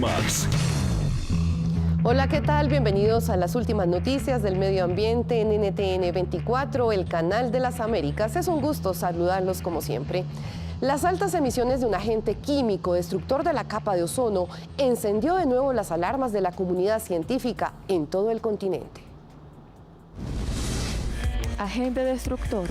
Clímax. Hola, ¿qué tal? Bienvenidos a las últimas noticias del medio ambiente en NTN 24, el canal de las Américas. Es un gusto saludarlos como siempre. Las altas emisiones de un agente químico destructor de la capa de ozono encendió de nuevo las alarmas de la comunidad científica en todo el continente. Agente destructor.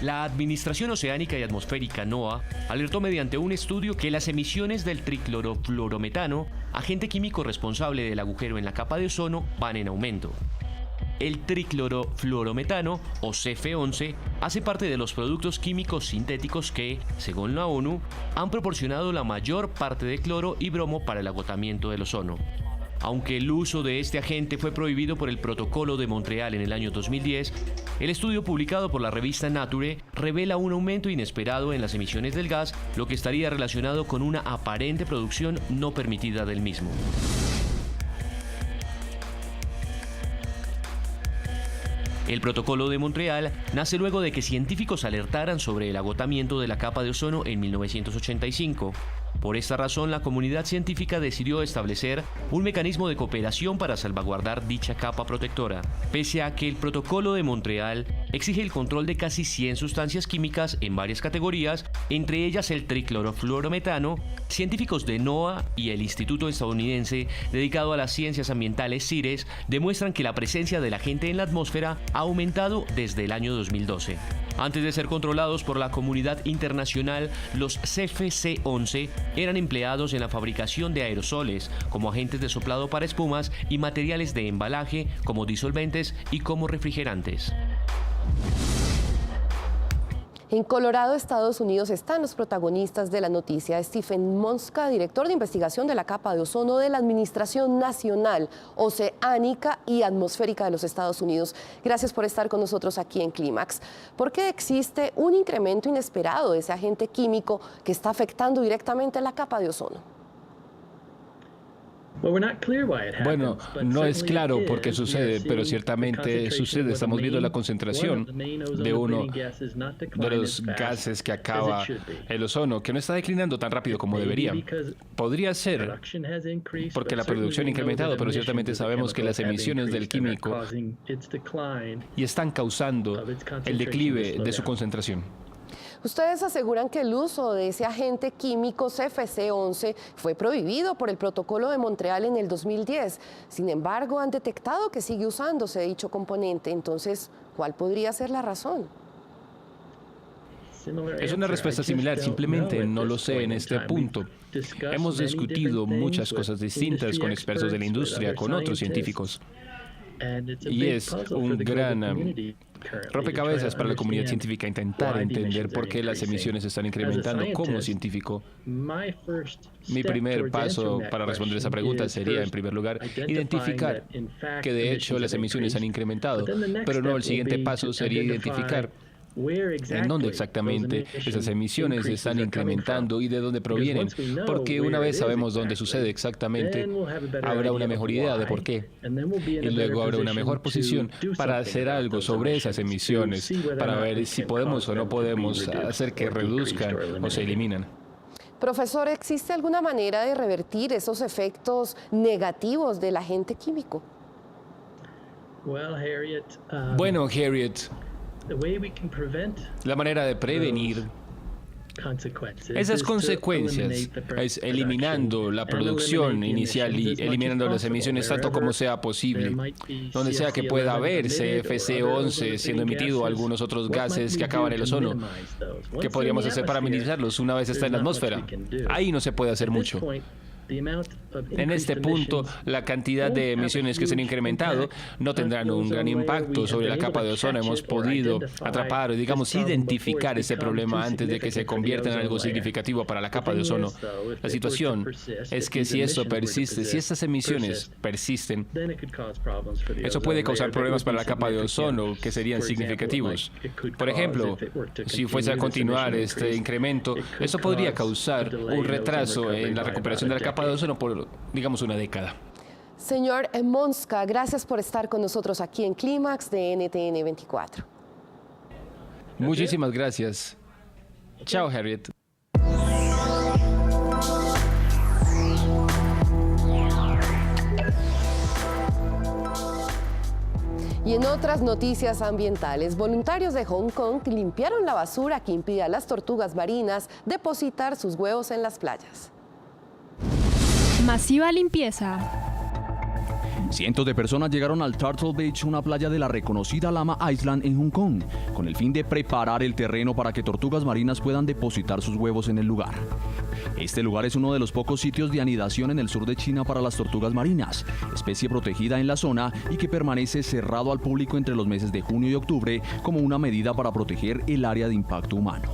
La Administración Oceánica y Atmosférica, NOAA, alertó mediante un estudio que las emisiones del triclorofluorometano, agente químico responsable del agujero en la capa de ozono, van en aumento. El triclorofluorometano, o CF11, hace parte de los productos químicos sintéticos que, según la ONU, han proporcionado la mayor parte de cloro y bromo para el agotamiento del ozono. Aunque el uso de este agente fue prohibido por el Protocolo de Montreal en el año 2010, el estudio publicado por la revista Nature revela un aumento inesperado en las emisiones del gas, lo que estaría relacionado con una aparente producción no permitida del mismo. El Protocolo de Montreal nace luego de que científicos alertaran sobre el agotamiento de la capa de ozono en 1985. Por esta razón, la comunidad científica decidió establecer un mecanismo de cooperación para salvaguardar dicha capa protectora. Pese a que el Protocolo de Montreal exige el control de casi 100 sustancias químicas en varias categorías, entre ellas el triclorofluorometano, científicos de NOAA y el Instituto Estadounidense dedicado a las Ciencias Ambientales CIRES demuestran que la presencia del agente en la atmósfera ha aumentado desde el año 2012. Antes de ser controlados por la comunidad internacional, los CFC-11 eran empleados en la fabricación de aerosoles, como agentes de soplado para espumas y materiales de embalaje, como disolventes y como refrigerantes. En Colorado, Estados Unidos, están los protagonistas de la noticia. Stephen Monska, director de investigación de la capa de ozono de la Administración Nacional Oceánica y Atmosférica de los Estados Unidos. Gracias por estar con nosotros aquí en Clímax. ¿Por qué existe un incremento inesperado de ese agente químico que está afectando directamente la capa de ozono? Bueno, no es claro por qué sucede, pero ciertamente sucede. Estamos viendo la concentración de uno de los gases que acaba el ozono, que no está declinando tan rápido como debería. Podría ser porque la producción ha incrementado, pero ciertamente sabemos que las emisiones del químico y están causando el declive de su concentración. Ustedes aseguran que el uso de ese agente químico CFC-11 fue prohibido por el Protocolo de Montreal en el 2010. Sin embargo, han detectado que sigue usándose dicho componente. Entonces, ¿cuál podría ser la razón? Es una respuesta similar, simplemente no lo sé en este punto. Hemos discutido muchas cosas distintas con expertos de la industria, con otros científicos. Y es un gran rompecabezas para la comunidad científica intentar entender por qué las emisiones están incrementando. Como científico, mi primer paso para responder esa pregunta sería, en primer lugar, identificar que de hecho las emisiones han incrementado, pero no, el siguiente paso sería identificar en dónde exactamente esas emisiones están incrementando y de dónde provienen, porque una vez sabemos dónde sucede exactamente, habrá una mejor idea de por qué, y luego habrá una mejor posición para hacer algo sobre esas emisiones, para ver si podemos o no podemos hacer que reduzcan o se eliminan. Profesor, ¿existe alguna manera de revertir esos efectos negativos del agente químico? Bueno, Harriet, la manera de prevenir esas consecuencias es eliminando la producción inicial y eliminando las emisiones tanto como sea posible. Donde sea que pueda haber CFC-11 siendo emitido, algunos otros gases que acaban el ozono, ¿qué podríamos hacer para minimizarlos una vez está en la atmósfera? Ahí no se puede hacer mucho. En este punto, la cantidad de emisiones que se han incrementado no tendrán un gran impacto sobre la capa de ozono. Hemos podido atrapar o, digamos, identificar ese problema antes de que se convierta en algo significativo para la capa de ozono. La situación es que si esto persiste, si estas emisiones persisten, eso puede causar problemas para la capa de ozono que serían significativos. Por ejemplo, si fuese a continuar este incremento, eso podría causar un retraso en la recuperación de la capa de ozono por, digamos, una década. Señor Monska, gracias por estar con nosotros aquí en Clímax de NTN 24. Muchísimas gracias. Chao, Harriet. Y en otras noticias ambientales, voluntarios de Hong Kong limpiaron la basura que impide a las tortugas marinas depositar sus huevos en las playas. Masiva limpieza. Cientos de personas llegaron al Turtle Beach, una playa de la reconocida Llama Island en Hong Kong, con el fin de preparar el terreno para que tortugas marinas puedan depositar sus huevos en el lugar. Este lugar es uno de los pocos sitios de anidación en el sur de China para las tortugas marinas, especie protegida en la zona y que permanece cerrado al público entre los meses de junio y octubre como una medida para proteger el área de impacto humano.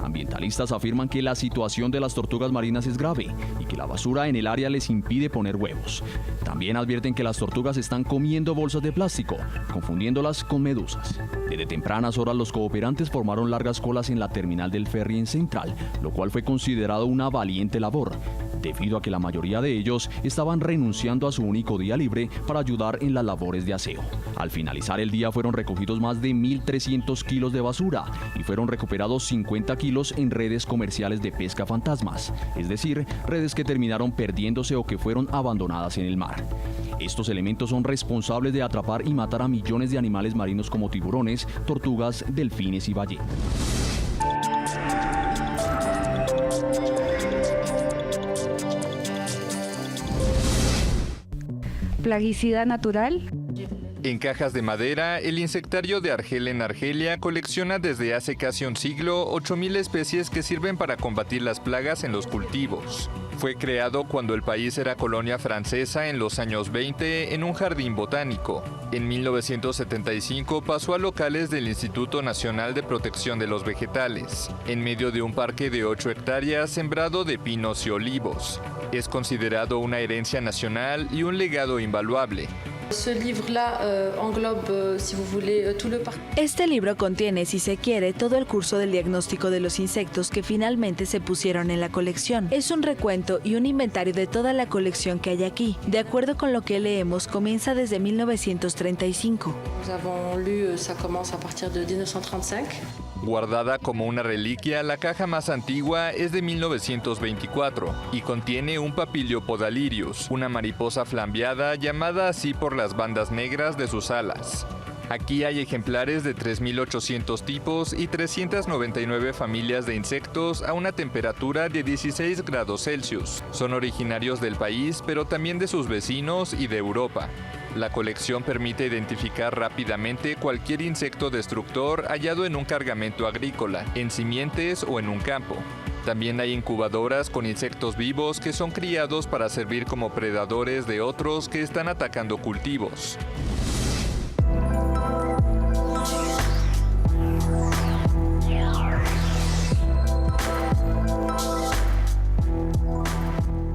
Ambientalistas afirman que la situación de las tortugas marinas es grave y que la basura en el área les impide poner huevos. También advierten que las tortugas están comiendo bolsas de plástico, confundiéndolas con medusas. Desde tempranas horas los cooperantes formaron largas colas en la terminal del ferry en Central, lo cual fue considerado una valiente labor, debido a que la mayoría de ellos estaban renunciando a su único día libre para ayudar en las labores de aseo. Al finalizar el día fueron recogidos más de 1.300 kilos de basura y fueron recuperados 50 kilos en redes comerciales de pesca fantasmas, es decir, redes que terminaron perdiéndose o que fueron abandonadas en el mar. Estos elementos son responsables de atrapar y matar a millones de animales marinos como tiburones, tortugas, delfines y ballenas. Plaguicida natural. En cajas de madera, el insectario de Argel en Argelia colecciona desde hace casi un siglo 8.000 especies que sirven para combatir las plagas en los cultivos. Fue creado cuando el país era colonia francesa en los años 20 en un jardín botánico. En 1975 pasó a locales del Instituto Nacional de Protección de los Vegetales, en medio de un parque de 8 hectáreas sembrado de pinos y olivos. Es considerado una herencia nacional y un legado invaluable. Este libro contiene, si se quiere, todo el curso del diagnóstico de los insectos que finalmente se pusieron en la colección. Es un recuento y un inventario de toda la colección que hay aquí. De acuerdo con lo que leemos, comienza desde 1935. Guardada como una reliquia, la caja más antigua es de 1924 y contiene un Papilio podalirius, una mariposa flambeada llamada así por las bandas negras de sus alas. Aquí hay ejemplares de 3.800 tipos y 399 familias de insectos a una temperatura de 16 grados Celsius. Son originarios del país, pero también de sus vecinos y de Europa. La colección permite identificar rápidamente cualquier insecto destructor hallado en un cargamento agrícola, en simientes o en un campo. También hay incubadoras con insectos vivos que son criados para servir como predadores de otros que están atacando cultivos.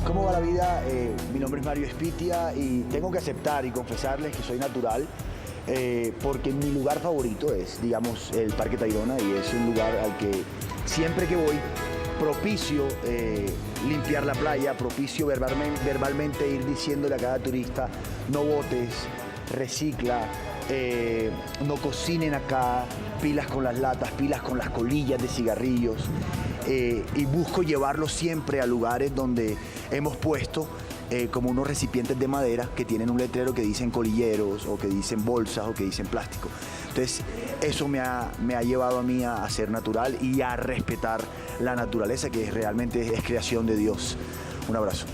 ¿Cómo va la vida? Mi nombre es Mario Espitia y tengo que aceptar y confesarles que soy natural porque mi lugar favorito es, digamos, el Parque Tayrona y es un lugar al que siempre que voy propicio limpiar la playa, propicio verbalmente ir diciéndole a cada turista no botes, recicla, no cocinen acá, pilas con las latas, pilas con las colillas de cigarrillos. Y busco llevarlo siempre a lugares donde hemos puesto como unos recipientes de madera que tienen un letrero que dicen colilleros o que dicen bolsas o que dicen plástico. Entonces eso me ha llevado a mí a ser natural y a respetar la naturaleza que realmente es creación de Dios. Un abrazo.